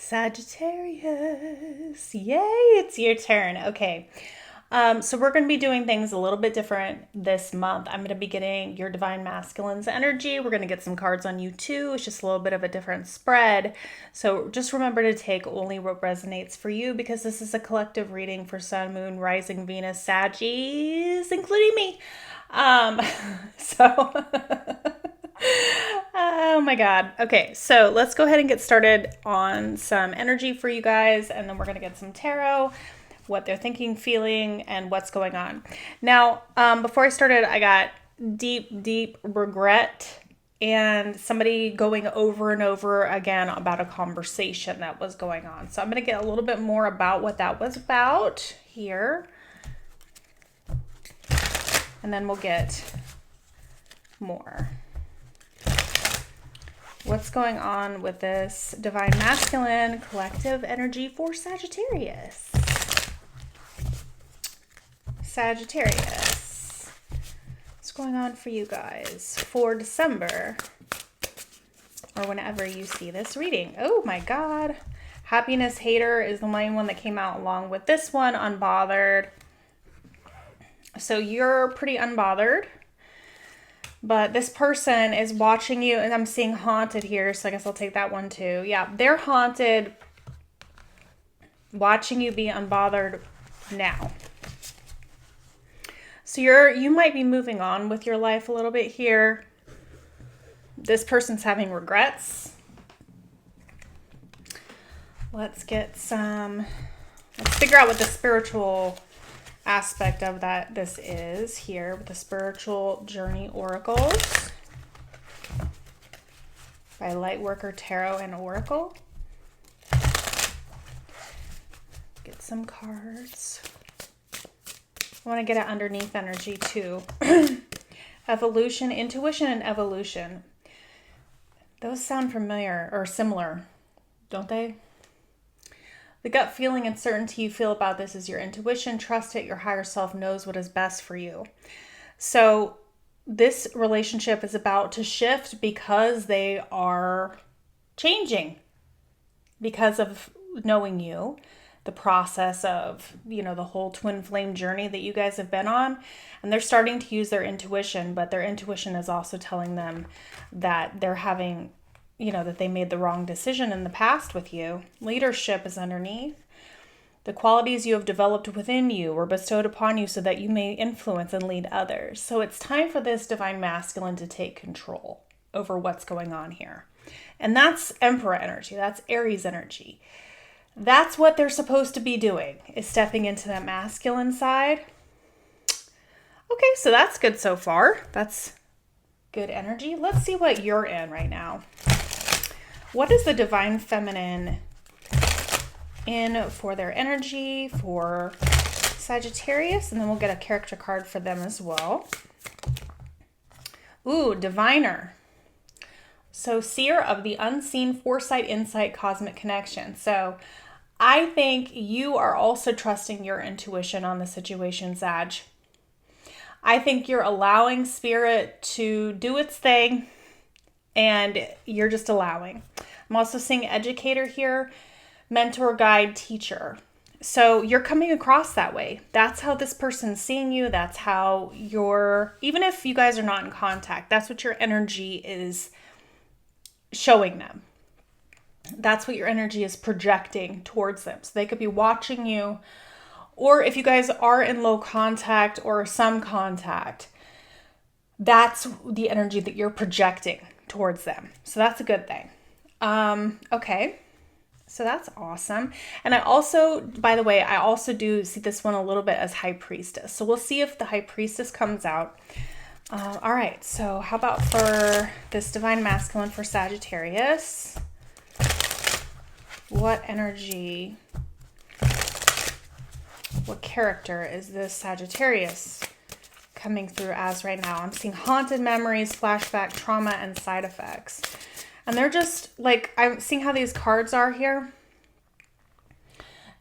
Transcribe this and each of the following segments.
Sagittarius. Yay, it's your turn. Okay. So we're going to be doing things a little bit different this month. I'm going to be getting your divine masculine's energy. We're going to get some cards on you too. It's just a little bit of a different spread. So just remember to take only what resonates for you, because this is a collective reading for Sun, Moon, Rising, Venus, Saggies, including me. Oh my God. Okay, so let's go ahead and get started on some energy for you guys, and then we're going to get some tarot, what they're thinking, feeling, and what's going on. Now, before I started, I got deep regret and somebody going over and over again about a conversation that was going on. So I'm going to get a little bit more about what that was about here. And then we'll get more. What's going on with this divine masculine collective energy for Sagittarius? Sagittarius. What's going on for you guys for December, or whenever you see this reading? Oh my God. Happiness hater is the main one that came out along with this one, unbothered. So you're pretty unbothered, but this person is watching you, and I'm seeing haunted here, so I guess I'll take that one too. Yeah, they're haunted, watching you be unbothered now. So you might be moving on with your life a little bit here. This person's having regrets. Let's figure out what the spiritual aspect of this is here with the Spiritual Journey Oracles by Lightworker Tarot and Oracle. Get some cards. I want to get it underneath energy too. Evolution, intuition, and evolution. Those sound familiar or similar, don't they? The gut feeling and certainty you feel about this is your intuition. Trust it. Your higher self knows what is best for you. So this relationship is about to shift because they are changing because of knowing you, the process of, the whole twin flame journey that you guys have been on. And they're starting to use their intuition, but their intuition is also telling them that they're having, that they made the wrong decision in the past with you. Leadership is underneath. The qualities you have developed within you were bestowed upon you so that you may influence and lead others. So it's time for this divine masculine to take control over what's going on here. And that's Emperor energy. That's Aries energy. That's what they're supposed to be doing, is stepping into that masculine side. Okay, so that's good so far. That's good energy. Let's see what you're in right now. What is the divine feminine in for their energy for Sagittarius? And then we'll get a character card for them as well. Ooh, diviner. So seer of the unseen, foresight, insight, cosmic connection. So I think you are also trusting your intuition on the situation, Sag. I think you're allowing spirit to do its thing, and you're just allowing. I'm also seeing educator here, mentor, guide, teacher. So you're coming across that way. That's how this person's seeing you. That's how even if you guys are not in contact, that's what your energy is showing them. That's what your energy is projecting towards them. So they could be watching you, or if you guys are in low contact or some contact, that's the energy that you're projecting towards them. So that's a good thing. Okay. So that's awesome. And I also, by the way, I also do see this one a little bit as High Priestess. So we'll see if the High Priestess comes out. All right. So how about for this divine masculine for Sagittarius? What energy, what character is this Sagittarius coming through as right now? I'm seeing haunted memories, flashback, trauma, and side effects. And they're just like, I'm seeing how these cards are here.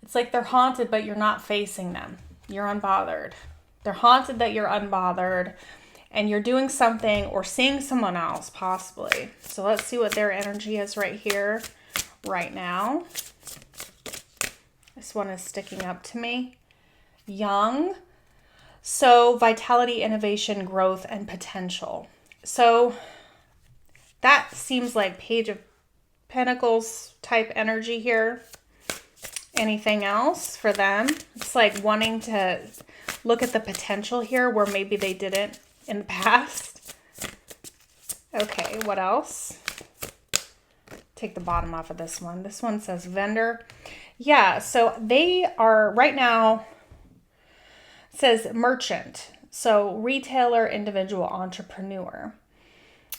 It's like they're haunted, but you're not facing them. You're unbothered. They're haunted that you're unbothered, and you're doing something or seeing someone else possibly. So let's see what their energy is right here, right now. This one is sticking up to me. Young. So vitality, innovation, growth, and potential. So that seems like Page of Pentacles type energy here. Anything else for them? It's like wanting to look at the potential here where maybe they didn't in the past. Okay, what else? Take the bottom off of this one. This one says vendor. Yeah, so they are right now, it says merchant. So retailer, individual, entrepreneur.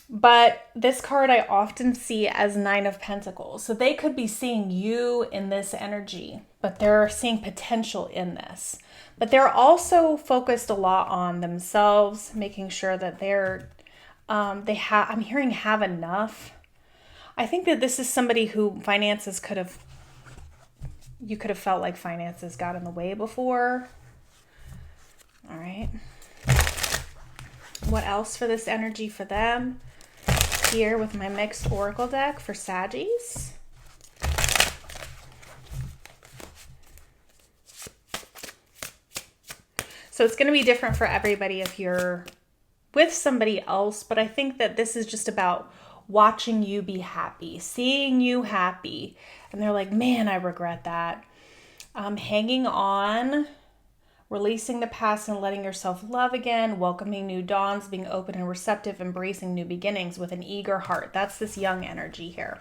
But this card I often see as Nine of Pentacles. So they could be seeing you in this energy, but they're seeing potential in this. But they're also focused a lot on themselves, making sure that I'm hearing have enough. I think that this is somebody who you could have felt like finances got in the way before. All right. What else for this energy for them? Here with my mixed oracle deck for Saggies. So it's going to be different for everybody if you're with somebody else, but I think that this is just about watching you be happy, seeing you happy. And they're like, man, I regret that. Hanging on, releasing the past and letting yourself love again, welcoming new dawns, being open and receptive, embracing new beginnings with an eager heart. That's this young energy here.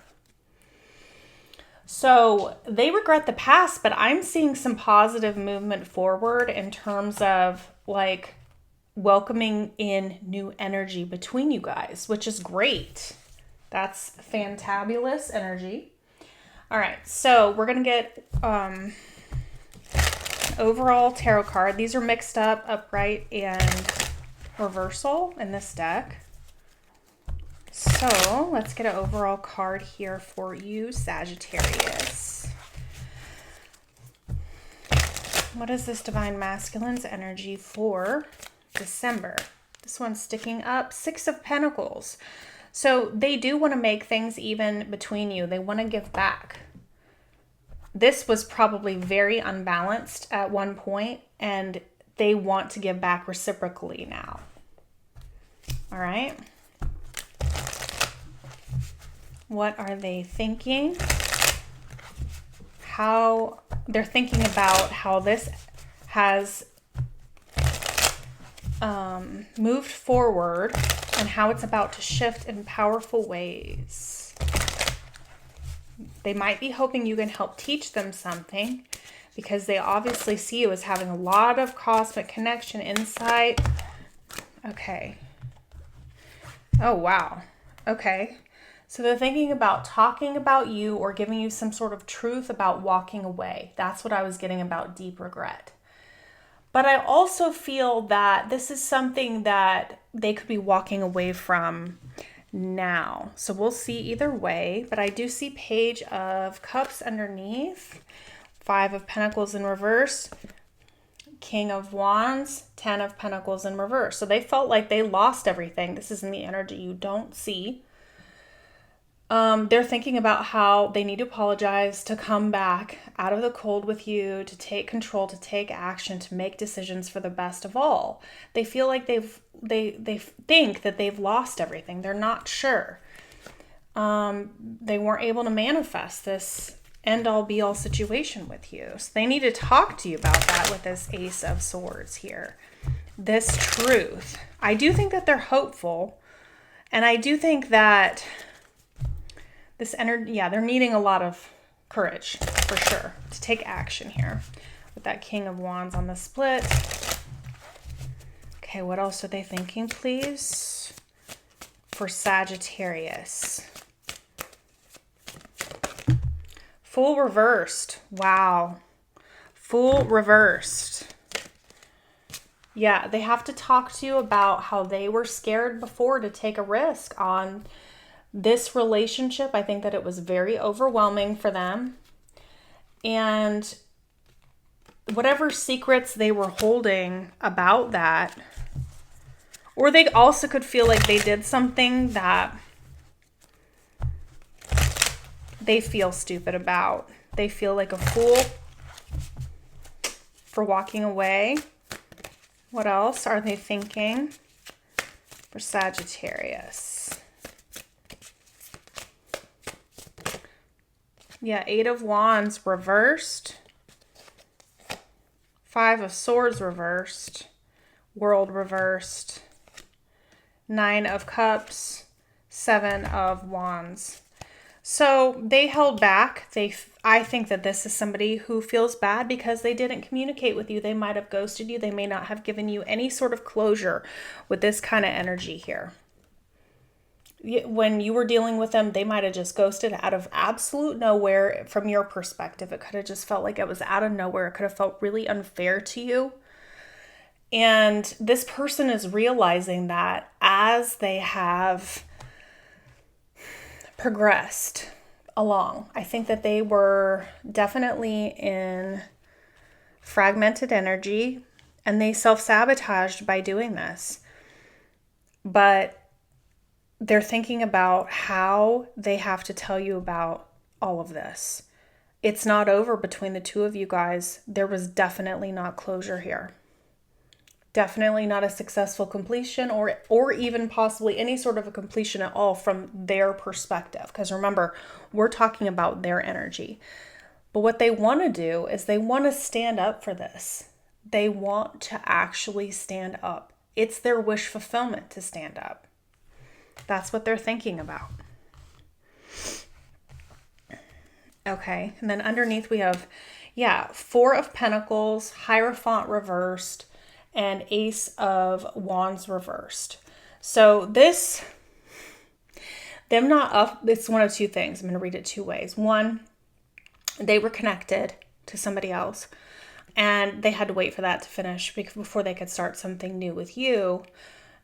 So they regret the past, but I'm seeing some positive movement forward in terms of like welcoming in new energy between you guys, which is great. That's fantabulous energy. All right, so we're going to get overall tarot card. These are mixed up, upright, and reversal in this deck. So let's get an overall card here for you, Sagittarius. What is this divine masculine's energy for December? This one's sticking up. Six of Pentacles. So they do want to make things even between you. They want to give back. This was probably very unbalanced at one point, and they want to give back reciprocally now. All right. What are they thinking? How they're thinking about how this has moved forward and how it's about to shift in powerful ways. They might be hoping you can help teach them something because they obviously see you as having a lot of cosmic connection, insight. Okay. Oh, wow. Okay. So they're thinking about talking about you or giving you some sort of truth about walking away. That's what I was getting about deep regret. But I also feel that this is something that they could be walking away from now. So we'll see either way, but I do see Page of Cups underneath, Five of Pentacles in reverse, King of Wands, 10 of Pentacles in reverse. So they felt like they lost everything. This is in the energy you don't see. They're thinking about how they need to apologize, to come back out of the cold with you, to take control, to take action, to make decisions for the best of all. They feel like they think that they've lost everything. They're not sure. They weren't able to manifest this end-all be-all situation with you. So they need to talk to you about that with this Ace of Swords here. This truth. I do think that they're hopeful, and I do think that this energy, yeah, they're needing a lot of courage for sure to take action here with that King of Wands on the split. Okay, what else are they thinking, please? For Sagittarius. Fool reversed. Wow. Fool reversed. Yeah, they have to talk to you about how they were scared before to take a risk on this relationship. I think that it was very overwhelming for them. And whatever secrets they were holding about that, or they also could feel like they did something that they feel stupid about. They feel like a fool. for walking away. What else are they thinking for Sagittarius? Yeah, 8 of Wands reversed. 5 of Swords reversed. World reversed. 9 of Cups. 7 of Wands. So they held back. I think that this is somebody who feels bad because they didn't communicate with you. They might have ghosted you. They may not have given you any sort of closure with this kind of energy here. When you were dealing with them, they might have just ghosted out of absolute nowhere from your perspective. It could have just felt like it was out of nowhere. It could have felt really unfair to you. And this person is realizing that as they have progressed along. I think that they were definitely in fragmented energy and they self-sabotaged by doing this. But they're thinking about how they have to tell you about all of this. It's not over between the two of you guys. There was definitely not closure here. Definitely not a successful completion or even possibly any sort of a completion at all from their perspective. Because remember, we're talking about their energy. But what they want to do is they want to stand up for this. They want to actually stand up. It's their wish fulfillment to stand up. That's what they're thinking about. Okay, and then underneath we have, 4 of Pentacles, Hierophant reversed, and Ace of Wands reversed. So it's one of two things. I'm going to read it two ways. One, they were connected to somebody else and they had to wait for that to finish before they could start something new with you.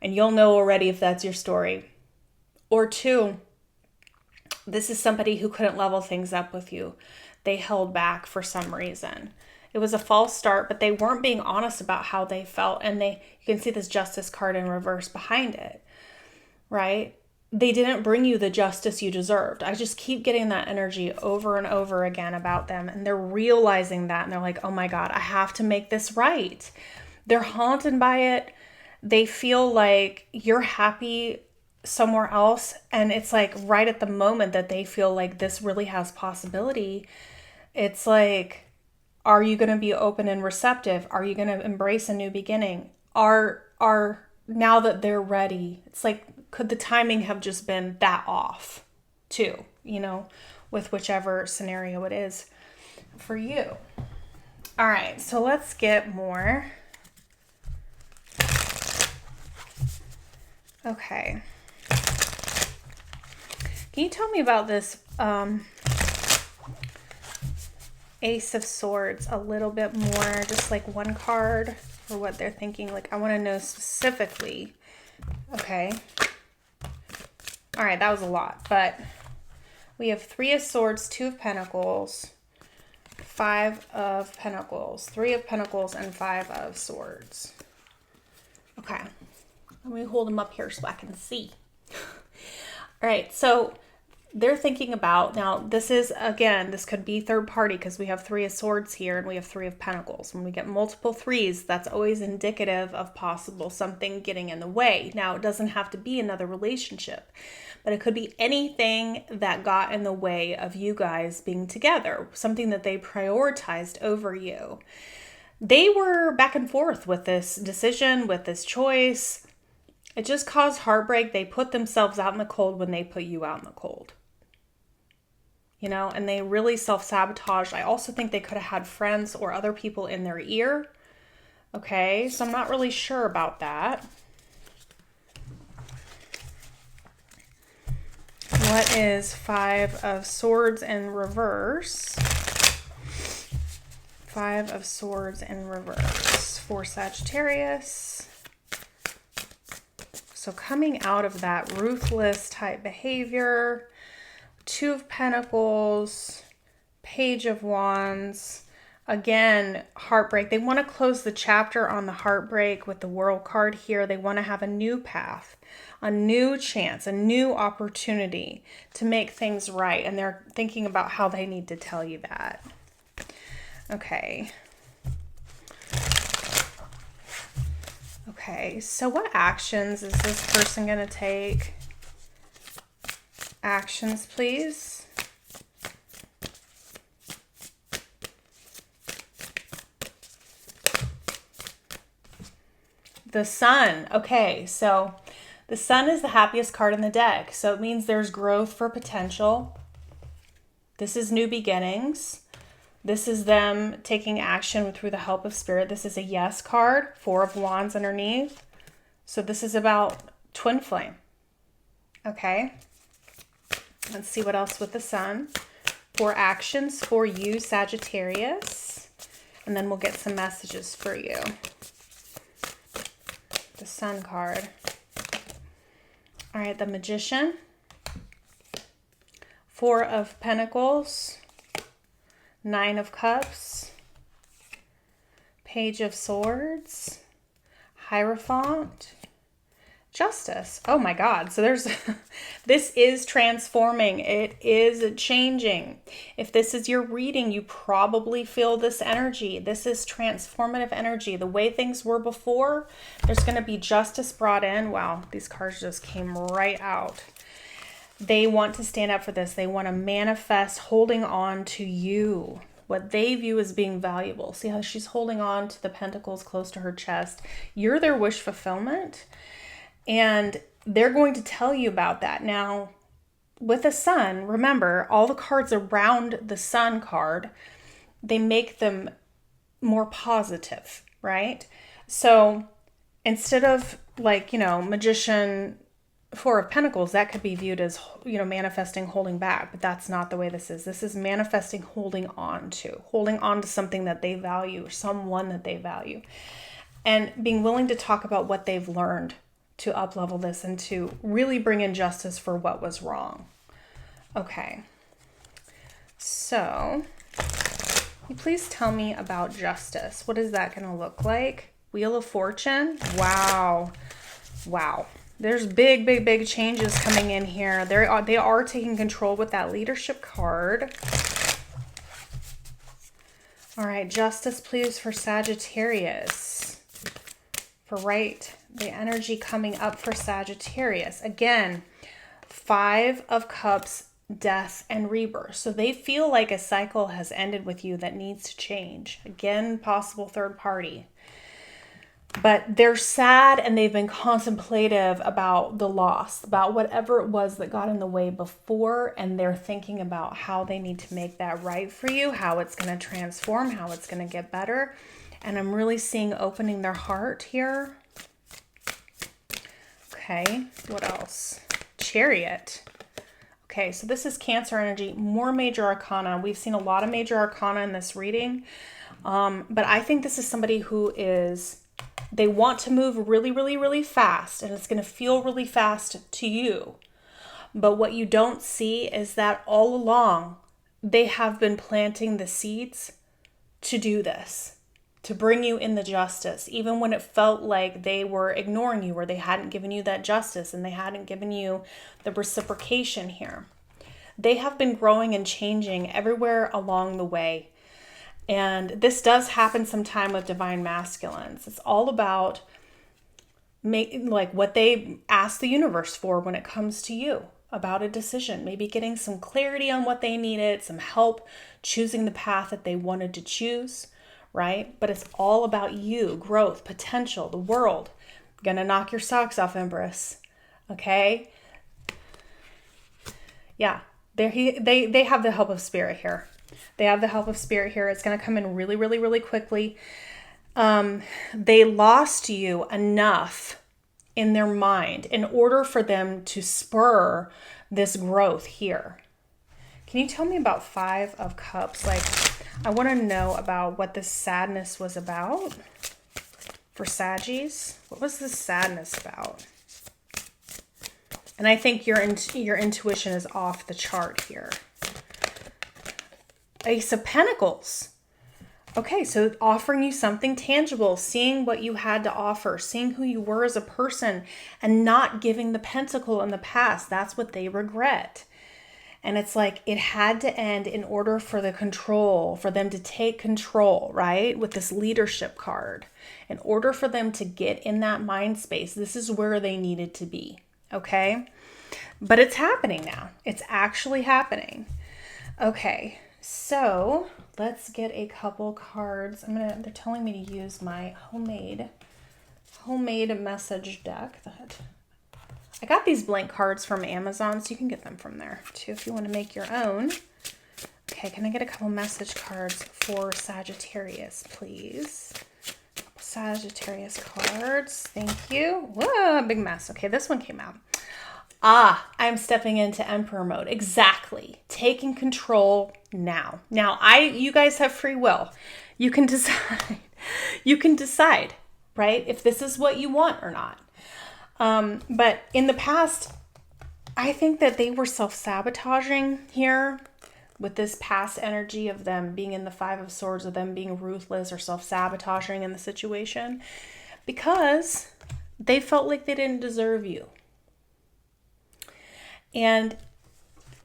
And you'll know already if that's your story. Or two, this is somebody who couldn't level things up with you. They held back for some reason. It was a false start, but they weren't being honest about how they felt. And you can see this Justice card in reverse behind it, right? They didn't bring you the justice you deserved. I just keep getting that energy over and over again about them. And they're realizing that. And they're like, oh my God, I have to make this right. They're haunted by it. They feel like you're happy somewhere else. And it's like right at the moment that they feel like this really has possibility. It's like, are you going to be open and receptive? Are you going to embrace a new beginning? Are now that they're ready, it's like, could the timing have just been that off too, with whichever scenario it is for you. All right, so let's get more. Okay. Can you tell me about this Ace of Swords a little bit more, just like one card for what they're thinking? Like, I want to know specifically. Okay. All right, that was a lot, but we have 3 of Swords, 2 of Pentacles, 5 of Pentacles, 3 of Pentacles, and 5 of Swords. Okay. Let me hold them up here so I can see. All right, so they're thinking about, now this is, again, this could be third party because we have 3 of Swords here and we have 3 of Pentacles. When we get multiple 3s, that's always indicative of possible something getting in the way. Now, it doesn't have to be another relationship, but it could be anything that got in the way of you guys being together, something that they prioritized over you. They were back and forth with this decision, with this choice. It just caused heartbreak. They put themselves out in the cold when they put you out in the cold. And they really self-sabotaged. I also think they could have had friends or other people in their ear. Okay, so I'm not really sure about that. What is 5 of Swords in reverse? 5 of Swords in reverse for Sagittarius. So coming out of that ruthless type behavior, 2 of Pentacles, Page of Wands, again, heartbreak. They want to close the chapter on the heartbreak with the World card here. They want to have a new path, a new chance, a new opportunity to make things right. And they're thinking about how they need to tell you that. Okay. Okay, so what actions is this person going to take? Actions, please. The Sun. Okay, so the Sun is the happiest card in the deck. So it means there's growth for potential. This is new beginnings. This is them taking action through the help of spirit. This is a yes card, 4 of Wands underneath. So this is about twin flame. Okay. Let's see what else with the Sun. 4 actions for you, Sagittarius. And then we'll get some messages for you. The Sun card. All right, the Magician. 4 of Pentacles. 9 of Cups. Page of Swords. Hierophant. Justice. Oh my God. So there's, this is transforming. It is changing. If this is your reading, you probably feel this energy. This is transformative energy. The way things were before, there's going to be justice brought in. Wow. These cards just came right out. They want to stand up for this. They want to manifest holding on to you. What they view as being valuable. See how she's holding on to the pentacles close to her chest. You're their wish fulfillment. And they're going to tell you about that. Now, with the Sun, remember, all the cards around the Sun card, they make them more positive, right? So instead of like, Magician, 4 of Pentacles, that could be viewed as, manifesting holding back, but that's not the way this is. This is manifesting holding on to something that they value, someone that they value, and being willing to talk about what they've learned to up-level this and to really bring in justice for what was wrong. Okay. So, please tell me about justice. What is that going to look like? Wheel of Fortune. Wow. Wow. There's big changes coming in here. They are taking control with that leadership card. All right, justice, please, for Sagittarius. For the energy coming up for Sagittarius. Again, 5 of Cups, death, and rebirth. So they feel like a cycle has ended with you that needs to change. Again, possible third party. But they're sad and they've been contemplative about the loss, about whatever it was that got in the way before, and they're thinking about how they need to make that right for you, how it's going to transform, how it's going to get better. And I'm really seeing opening their heart here. Okay, what else? Chariot. Okay, so this is Cancer energy, more major arcana. We've seen a lot of major arcana in this reading, but I think this is somebody who they want to move really fast, and it's going to feel really fast to you. But what you don't see is that all along, they have been planting the seeds to do this, to bring you in the justice, even when it felt like they were ignoring you or they hadn't given you that justice and they hadn't given you the reciprocation here. They have been growing and changing everywhere along the way. And this does happen sometime with divine masculines. It's all about what they ask the universe for when it comes to you about a decision, maybe getting some clarity on what they needed, some help choosing the path that they wanted to choose. Right? But it's all about you, growth, potential, the world. Gonna knock your socks off, Empress. Okay? Yeah, they have the help of spirit here. They have the help of spirit here. It's gonna come in really quickly. They lost you enough in their mind in order for them to spur this growth here. Can you tell me about 5 of Cups? I want to know about what this sadness was about for Saggies. What was this sadness about? And I think your intuition is off the chart here. Ace of Pentacles. Okay, so offering you something tangible, seeing what you had to offer, seeing who you were as a person, and not giving the pentacle in the past. That's what they regret. And it's like it had to end in order for the control, for them to take control, right? With this leadership card. In order for them to get in that mind space, this is where they needed to be, okay? But it's happening now. It's actually happening. Okay, so let's get a couple cards. They're telling me to use my homemade message deck that I got these blank cards from Amazon, so you can get them from there too if you want to make your own. Okay, can I get a couple message cards for Sagittarius, please? A couple Sagittarius cards. Thank you. Whoa, big mess. Okay, this one came out. I'm stepping into Emperor mode. Exactly. Taking control now. Now, you guys have free will. You can decide. You can decide, right? If this is what you want or not. But in the past, I think that they were self-sabotaging here with this past energy of them being in the Five of Swords, of them being ruthless or self-sabotaging in the situation because they felt like they didn't deserve you. And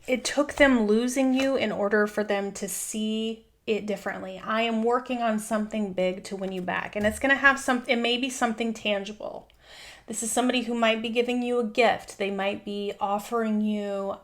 it took them losing you in order for them to see it differently. I am working on something big to win you back. And it's going to have it may be something tangible. This is somebody who might be giving you a gift. They might be offering you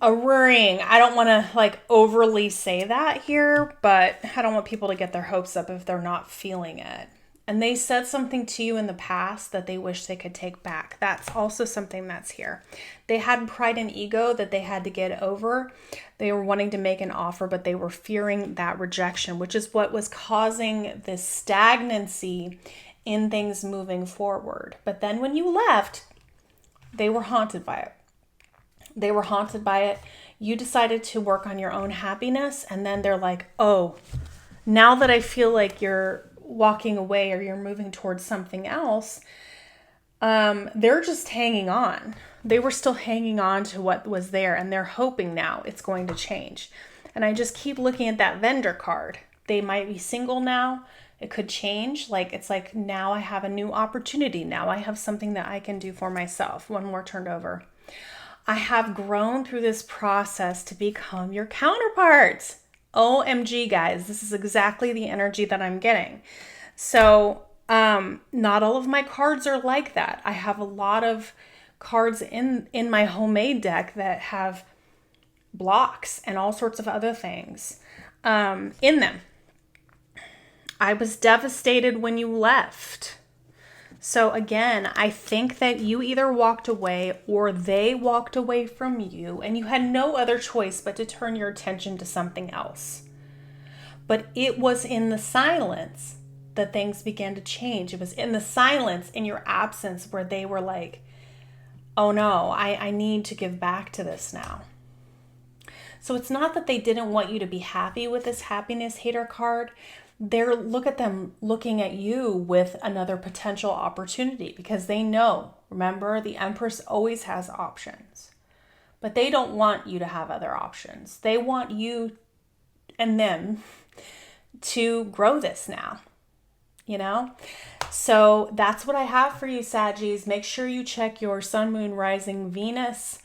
a ring. I don't want to overly say that here, but I don't want people to get their hopes up if they're not feeling it. And they said something to you in the past that they wish they could take back. That's also something that's here. They had pride and ego that they had to get over. They were wanting to make an offer, but they were fearing that rejection, which is what was causing this stagnancy in things moving forward. But then when you left, they were haunted by it. They were haunted by it. You decided to work on your own happiness. And then they're like, oh, now that I feel like you're walking away or you're moving towards something else, they're just hanging on. They were still hanging on to what was there, and they're hoping now it's going to change. And I just keep looking at that vendor card. They might be single now. It could change. It's like now I have a new opportunity. Now I have something that I can do for myself. One more turned over. I have grown through this process to become your counterpart. OMG, guys, this is exactly the energy that I'm getting. So not all of my cards are like that. I have a lot of cards in my homemade deck that have blocks and all sorts of other things in them. I was devastated when you left. So again, I think that you either walked away or they walked away from you, and you had no other choice but to turn your attention to something else. But it was in the silence that things began to change. It was in the silence, in your absence, where they were like, oh no, I need to give back to this now. So it's not that they didn't want you to be happy with this happiness hater card. Look at them looking at you with another potential opportunity because they know, remember, the Empress always has options, but they don't want you to have other options. They want you and them to grow this now, So that's what I have for you, Saggies. Make sure you check your Sun, Moon, Rising, Venus.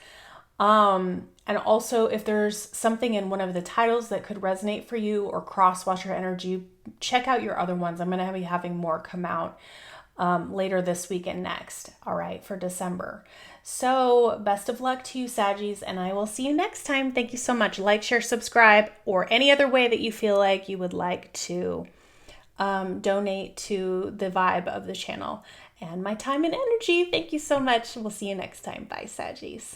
And also, if there's something in one of the titles that could resonate for you or cross-watch your energy, check out your other ones. I'm going to be having more come out later this week and next, all right, for December. So best of luck to you, Saggies, and I will see you next time. Thank you so much. Like, share, subscribe, or any other way that you feel like you would like to donate to the vibe of the channel and my time and energy. Thank you so much. We'll see you next time. Bye, Saggies.